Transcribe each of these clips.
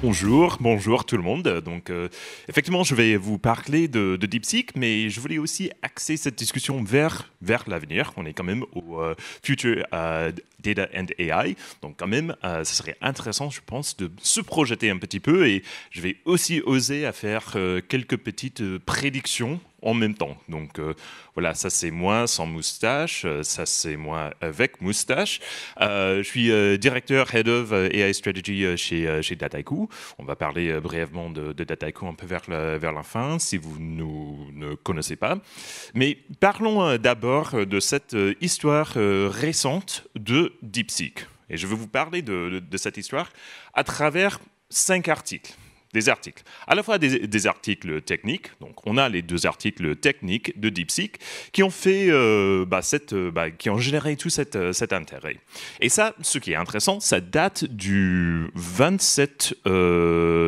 Bonjour tout le monde. Donc, effectivement, je vais vous parler de DeepSeek, mais je voulais aussi axer cette discussion vers l'avenir. On est quand même au Future Data and AI. Donc, quand même, ça serait intéressant, je pense, de se projeter un petit peu. Et je vais aussi oser à faire quelques petites prédictions en même temps. Donc voilà, ça c'est moi sans moustache, ça c'est moi avec moustache. Je suis directeur Head of AI Strategy chez Dataiku. On va parler brièvement de Dataiku un peu vers la fin, si vous ne connaissez pas. Mais parlons d'abord de cette histoire récente de DeepSeek. Et je vais vous parler de cette histoire à travers 5 articles. Des articles, à la fois des articles techniques, donc on a les 2 articles techniques de DeepSeek qui ont fait, qui ont généré tout cet intérêt. Et ça, ce qui est intéressant, ça date du 27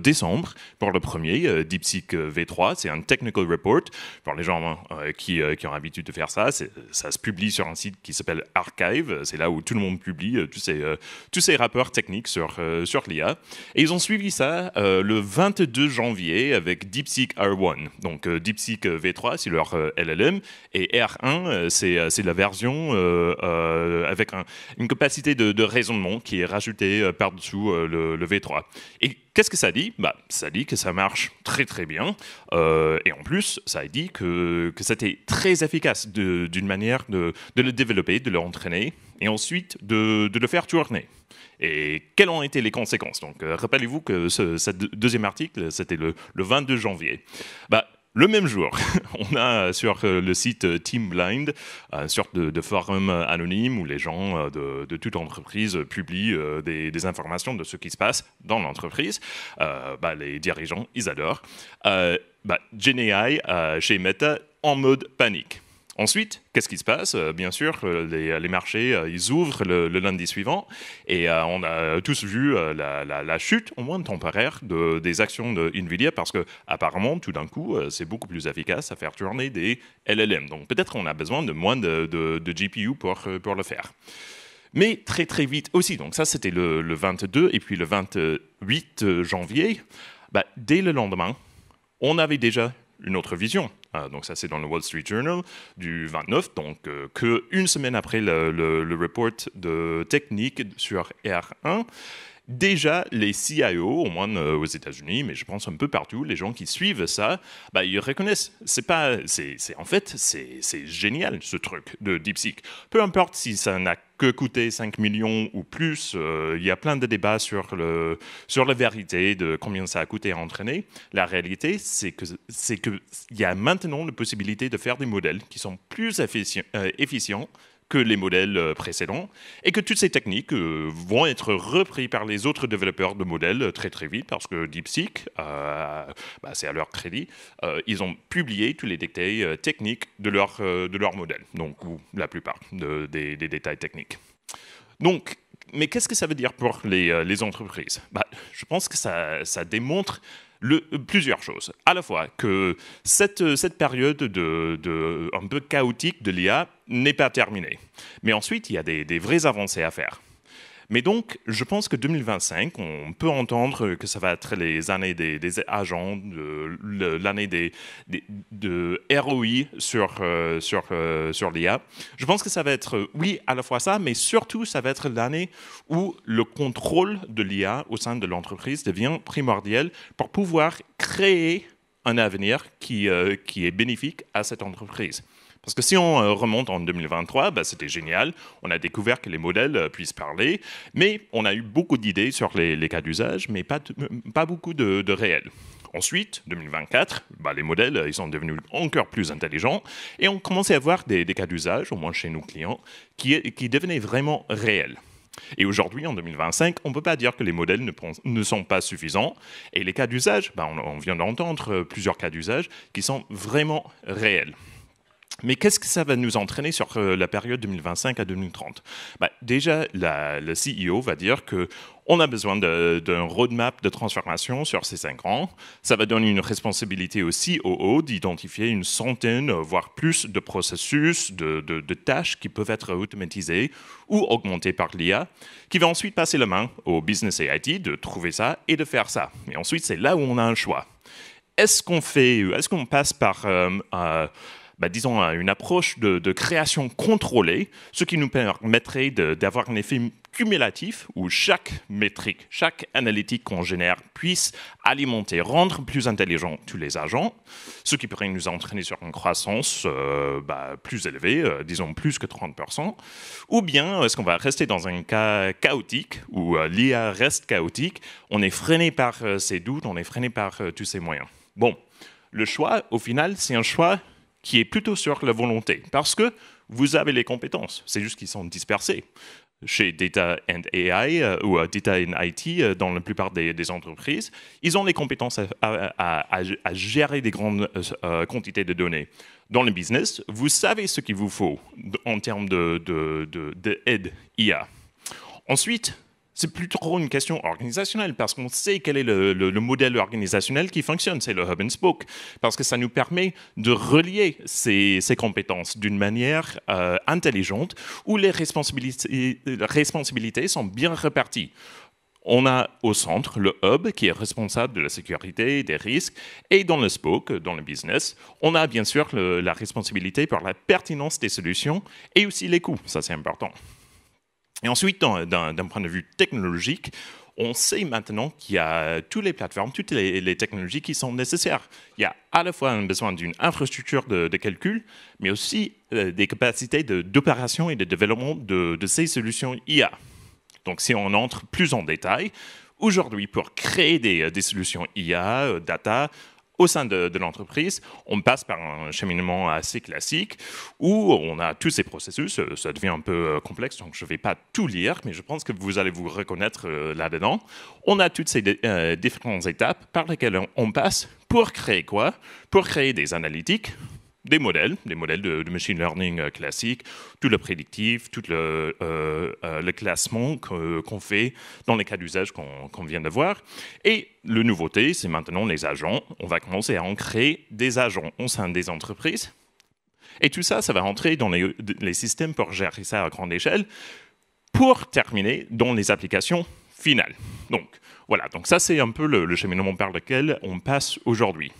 décembre pour le premier, DeepSeek V3, c'est un technical report. Pour les gens qui ont l'habitude de faire ça, ça se publie sur un site qui s'appelle Archive, c'est là où tout le monde publie tous ces rapports techniques sur l'IA. Et ils ont suivi ça le 22 janvier avec DeepSeek R1. Donc DeepSeek V3, c'est leur LLM, et R1, c'est la version avec une capacité de raisonnement qui est rajoutée par-dessous le V3. Et qu'est-ce que ça dit ? Ça dit que ça marche très très bien, et en plus, ça dit que c'était très efficace d'une manière de le développer, de l'entraîner, et ensuite de le faire tourner. Et quelles ont été les conséquences ? Donc, rappelez-vous que ce deuxième article, c'était le 22 janvier. Le même jour, on a sur le site Team Blind une sorte de forum anonyme où les gens de toute entreprise publient des informations de ce qui se passe dans l'entreprise. Les dirigeants, ils adorent. GenAI chez Meta en mode panique. Ensuite, qu'est-ce qui se passe ? Bien sûr, les marchés, ils ouvrent le lundi suivant et on a tous vu la chute, au moins temporaire, des actions de NVIDIA parce que apparemment, tout d'un coup, c'est beaucoup plus efficace à faire tourner des LLM. Donc peut-être qu'on a besoin de moins de GPU pour le faire. Mais très très vite aussi, donc ça c'était le 22 et puis le 28 janvier, dès le lendemain, on avait déjà une autre vision. Donc ça c'est dans le Wall Street Journal du 29, donc qu'une semaine après le report de technique sur R1, déjà les CIO, au moins aux États-Unis, mais je pense un peu partout, les gens qui suivent ça, ils reconnaissent. En fait, c'est génial ce truc de DeepSeek. Peu importe si ça n'a que coûté 5 millions ou plus, il y a plein de débats sur la vérité de combien ça a coûté à entraîner. La réalité, c'est que il y a maintenant la possibilité de faire des modèles qui sont plus efficients que les modèles précédents, et que toutes ces techniques vont être reprises par les autres développeurs de modèles très très vite, parce que DeepSeek, c'est à leur crédit, ils ont publié tous les détails techniques de leur modèle, donc ou la plupart des détails techniques. Donc, mais qu'est-ce que ça veut dire pour les entreprises ? Je pense que ça démontre plusieurs choses. À la fois que cette période un peu chaotique de l'IA n'est pas terminée. Mais ensuite, il y a des vraies avancées à faire. Mais donc, je pense que 2025, on peut entendre que ça va être les années des agents, l'année de ROI sur l'IA. Je pense que ça va être, oui, à la fois ça, mais surtout, ça va être l'année où le contrôle de l'IA au sein de l'entreprise devient primordial pour pouvoir créer un avenir qui est bénéfique à cette entreprise. Parce que si on remonte en 2023, c'était génial. On a découvert que les modèles puissent parler, mais on a eu beaucoup d'idées sur les cas d'usage, mais pas beaucoup de réels. Ensuite, 2024, les modèles ils sont devenus encore plus intelligents et on commençait à avoir des cas d'usage, au moins chez nos clients, qui devenaient vraiment réels. Et aujourd'hui, en 2025, on ne peut pas dire que les modèles ne sont pas suffisants. Et les cas d'usage, on vient d'entendre plusieurs cas d'usage qui sont vraiment réels. Mais qu'est-ce que ça va nous entraîner sur la période 2025 à 2030? Déjà, le CEO va dire qu'on a besoin d'un roadmap de transformation sur ces 5 ans. Ça va donner une responsabilité au COO d'identifier une centaine, voire plus de processus, de tâches qui peuvent être automatisées ou augmentées par l'IA, qui va ensuite passer la main au business et IT de trouver ça et de faire ça. Et ensuite, c'est là où on a un choix. Est-ce qu'on passe par disons, une approche de création contrôlée, ce qui nous permettrait d'avoir un effet cumulatif où chaque métrique, chaque analytique qu'on génère puisse alimenter, rendre plus intelligents tous les agents, ce qui pourrait nous entraîner sur une croissance plus élevée, disons plus que 30%, ou bien est-ce qu'on va rester dans un cas chaotique où l'IA reste chaotique, on est freiné par ces doutes, on est freiné par tous ces moyens. Bon, le choix, au final, c'est un choix qui est plutôt sur la volonté, parce que vous avez les compétences, c'est juste qu'ils sont dispersés. Chez Data and AI ou Data and IT, dans la plupart des entreprises, ils ont les compétences à gérer des grandes quantités de données. Dans le business, vous savez ce qu'il vous faut en termes d'aide IA. Ensuite, c'est plutôt une question organisationnelle parce qu'on sait quel est le modèle organisationnel qui fonctionne, c'est le hub and spoke, parce que ça nous permet de relier ces compétences d'une manière intelligente où les responsabilités sont bien réparties. On a au centre le hub qui est responsable de la sécurité, des risques, et dans le spoke, dans le business, on a bien sûr la responsabilité pour la pertinence des solutions et aussi les coûts, ça c'est important. Et ensuite, d'un point de vue technologique, on sait maintenant qu'il y a toutes les plateformes, toutes les technologies qui sont nécessaires. Il y a à la fois un besoin d'une infrastructure de calcul, mais aussi des capacités d'opération et de développement de ces solutions IA. Donc si on entre plus en détail, aujourd'hui, pour créer des solutions IA, data, au sein de l'entreprise, on passe par un cheminement assez classique où on a tous ces processus, ça devient un peu complexe, donc je ne vais pas tout lire, mais je pense que vous allez vous reconnaître là-dedans. On a toutes ces différentes étapes par lesquelles on passe pour créer quoi? Pour créer des analytiques, des modèles de machine learning classique, tout le prédictif, tout le classement qu'on fait dans les cas d'usage qu'on vient de voir. Et la nouveauté, c'est maintenant les agents. On va commencer à en créer des agents au sein des entreprises. Et tout ça, ça va rentrer dans les systèmes pour gérer ça à grande échelle, pour terminer dans les applications finales. Donc voilà, donc ça c'est un peu le cheminement par lequel on passe aujourd'hui.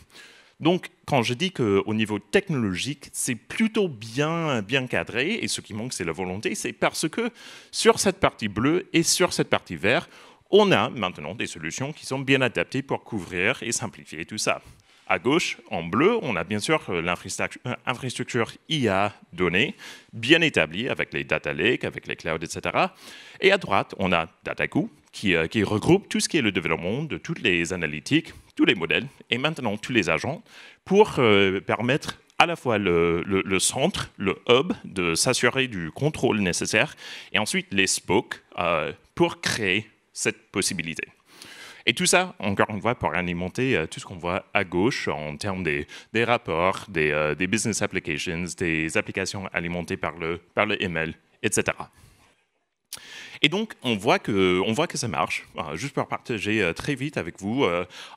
Donc, quand je dis qu'au niveau technologique, c'est plutôt bien cadré, et ce qui manque, c'est la volonté, c'est parce que sur cette partie bleue et sur cette partie verte, on a maintenant des solutions qui sont bien adaptées pour couvrir et simplifier tout ça. À gauche, en bleu, on a bien sûr l'infrastructure IA donnée, bien établie avec les data lakes, avec les clouds, etc. Et à droite, on a Dataiku, qui regroupe tout ce qui est le développement de toutes les analytiques, tous les modèles, et maintenant tous les agents, pour permettre à la fois le centre, le hub, de s'assurer du contrôle nécessaire, et ensuite les spokes pour créer cette possibilité. Et tout ça, encore une fois, pour alimenter tout ce qu'on voit à gauche en termes des rapports, des business applications, des applications alimentées par le ML, etc. Et donc, on voit que ça marche. Juste pour partager très vite avec vous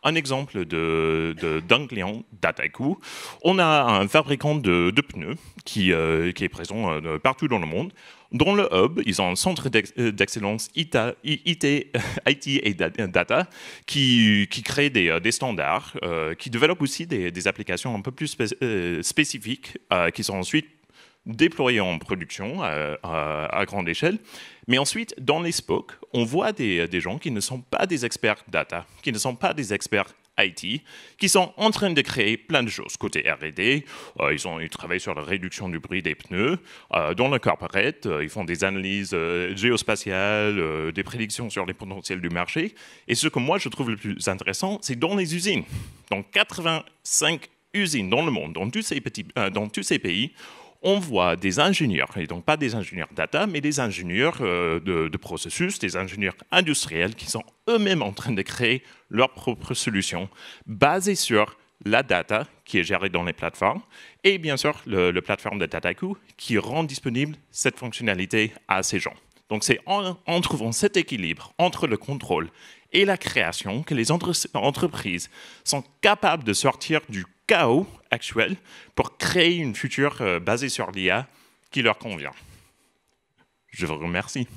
un exemple d'un client Dataiku. On a un fabricant de pneus qui est présent partout dans le monde. Dans le hub, ils ont un centre d'excellence IT et data qui crée des standards, qui développe aussi des applications un peu plus spécifiques qui sont ensuite déployés en production à grande échelle. Mais ensuite, dans les spokes, on voit des gens qui ne sont pas des experts data, qui ne sont pas des experts IT, qui sont en train de créer plein de choses. Côté R&D, ils travaillent sur la réduction du bruit des pneus. Dans le corporate, ils font des analyses géospatiales, des prédictions sur les potentiels du marché. Et ce que moi, je trouve le plus intéressant, c'est dans les usines. Dans 85 usines dans le monde, dans tous ces pays, on voit des ingénieurs, et donc pas des ingénieurs data, mais des ingénieurs de processus, des ingénieurs industriels qui sont eux-mêmes en train de créer leurs propres solutions basées sur la data qui est gérée dans les plateformes et bien sûr le plateforme de Dataiku qui rend disponible cette fonctionnalité à ces gens. Donc c'est en trouvant cet équilibre entre le contrôle et la création que les entreprises sont capables de sortir du chaos actuel pour créer une future basée sur l'IA qui leur convient. Je vous remercie.